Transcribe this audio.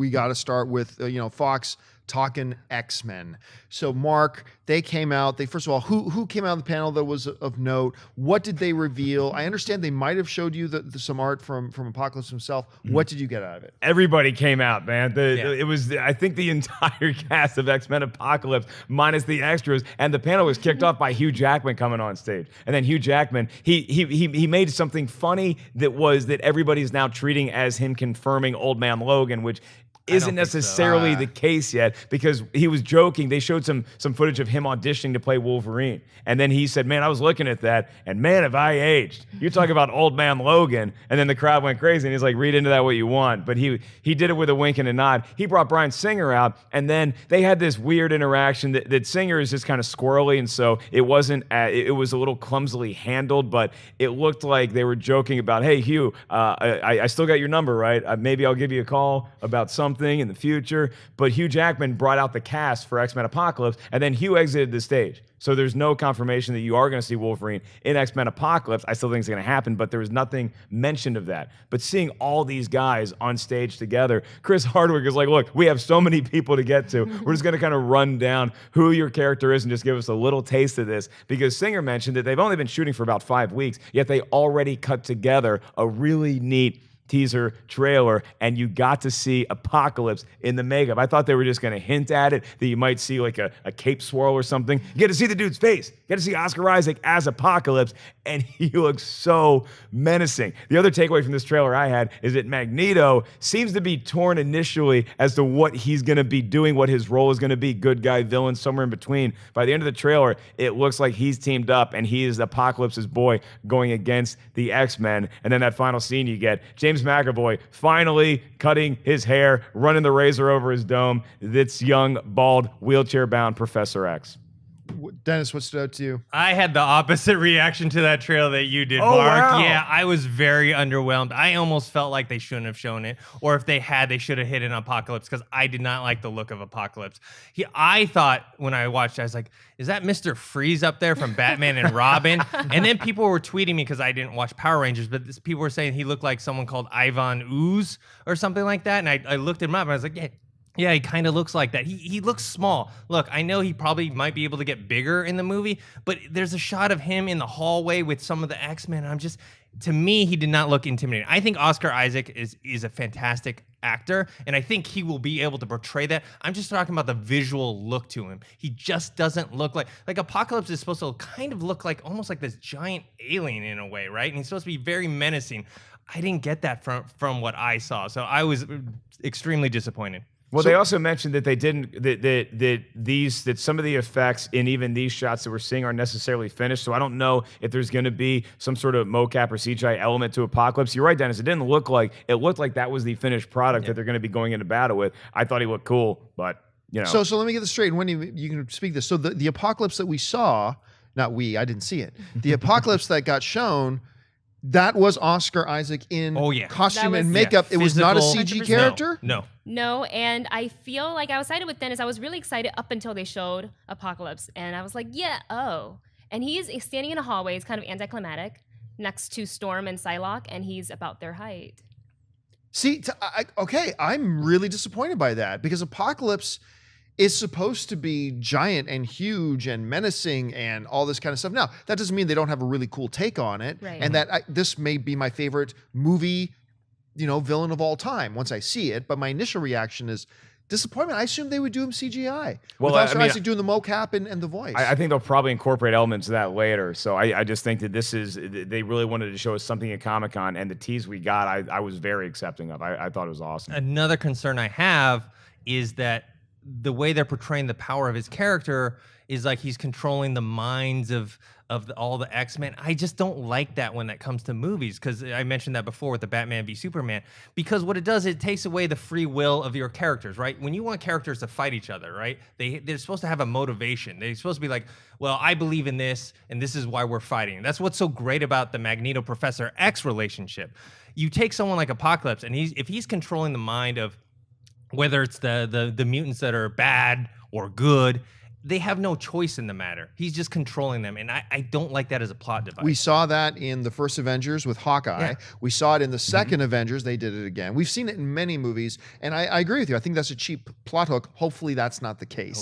we got to start with Fox talking X-Men. So Mark, they came out. First of all, who came out of the panel that was of note? What did they reveal? I understand they might have showed you some art from Apocalypse himself. What did you get out of it? Everybody came out, man. It was, I think, the entire cast of X-Men Apocalypse minus the extras, and the panel was kicked off by Hugh Jackman coming on stage. And then Hugh Jackman, he made something funny that everybody's now treating as him confirming Old Man Logan, which isn't necessarily the case yet, because he was joking. They showed some footage of him auditioning to play Wolverine. And then he said, man, I was looking at that, and man, have I aged. You talk about Old Man Logan. And then the crowd went crazy, and he's like, read into that what you want. But he did it with a wink and a nod. He brought Bryan Singer out, and then they had this weird interaction that Singer is just kind of squirrely, and so it wasn't, it was a little clumsily handled, but it looked like they were joking about, hey, Hugh, I still got your number, right? Maybe I'll give you a call about something in the future. But Hugh Jackman brought out the cast for X-Men Apocalypse, and then Hugh exited the stage. So there's no confirmation that you are going to see Wolverine in X-Men Apocalypse. I still think it's going to happen, but there was nothing mentioned of that. But seeing all these guys on stage together, Chris Hardwick is like, look, we have so many people to get to. We're just going to kind of run down who your character is and just give us a little taste of this. Because Singer mentioned that they've only been shooting for about 5 weeks, yet they already cut together a really neat teaser trailer, and you got to see Apocalypse in the makeup. I thought they were just going to hint at it, that you might see like a cape swirl or something. You get to see the dude's face. You get to see Oscar Isaac as Apocalypse, and he looks so menacing. The other takeaway from this trailer I had is that Magneto seems to be torn initially as to what he's going to be doing, what his role is going to be, good guy, villain, somewhere in between. By the end of the trailer, it looks like he's teamed up, and he is Apocalypse's boy going against the X-Men. And then that final scene you get, James McAvoy finally cutting his hair, running the razor over his dome. That's young, bald, wheelchair-bound Professor X. Dennis, what stood out to you? I had the opposite reaction to that trailer that you did, Oh, Mark. wow. Yeah, I was very underwhelmed. I almost felt like they shouldn't have shown it, or if they had, they should have hit an Apocalypse, because I did not like the look of Apocalypse. I thought when I watched it, I was like, is that Mr. Freeze up there from Batman and Robin? And then people were tweeting me, because I didn't watch Power Rangers, but people were saying he looked like someone called Ivan Ooze or something like that. And I looked him up, and I was like, yeah, he kind of looks like that. He looks small. Look, I know he probably might be able to get bigger in the movie, but there's a shot of him in the hallway with some of the X-Men. To me, he did not look intimidating. I think Oscar Isaac is a fantastic actor, and I think he will be able to portray that. I'm just talking about the visual look to him. He just doesn't look like Apocalypse is supposed to kind of look like almost like this giant alien in a way, right? And he's supposed to be very menacing. I didn't get that from what I saw, so I was extremely disappointed. Well, they also mentioned that they didn't that some of the effects in even these shots that we're seeing aren't necessarily finished. So I don't know if there's going to be some sort of mocap or CGI element to Apocalypse. You're right, Dennis. It looked like that was the finished product that they're going to be going into battle with. I thought he looked cool, but you know. So let me get this straight. Wendy, you can speak this. So the Apocalypse that we saw, not we, I didn't see it. The Apocalypse that got shown, that was Oscar Isaac in costume and makeup. It was not a CG character? No, and I feel like I was sided with Dennis. I was really excited up until they showed Apocalypse, and I was like, And he's standing in a hallway. It's kind of anticlimactic next to Storm and Psylocke, and he's about their height. See, I'm really disappointed by that, because Apocalypse is supposed to be giant and huge and menacing and all this kind of stuff. Now, that doesn't mean they don't have a really cool take on it, right. And that this may be my favorite movie, villain of all time once I see it. But my initial reaction is disappointment. I assumed they would do him CGI. Well, with Oscar Isaac doing the mocap and the voice. I think they'll probably incorporate elements of that later. So I just think that they really wanted to show us something at Comic-Con, and the tease we got, I was very accepting of. I thought it was awesome. Another concern I have is that the way they're portraying the power of his character is like he's controlling the minds of all the X-Men. I just don't like that when that comes to movies, because I mentioned that before with the Batman v Superman, because what it does, it takes away the free will of your characters, right? When you want characters to fight each other, right? They're supposed to have a motivation. They're supposed to be like, well, I believe in this, and this is why we're fighting. And that's what's so great about the Magneto Professor X relationship. You take someone like Apocalypse, and if he's controlling the mind of whether it's the mutants that are bad or good, they have no choice in the matter. He's just controlling them, and I don't like that as a plot device. We saw that in the first Avengers with Hawkeye. Yeah. We saw it in the second Avengers. They did it again. We've seen it in many movies, and I agree with you. I think that's a cheap plot hook. Hopefully, that's not the case.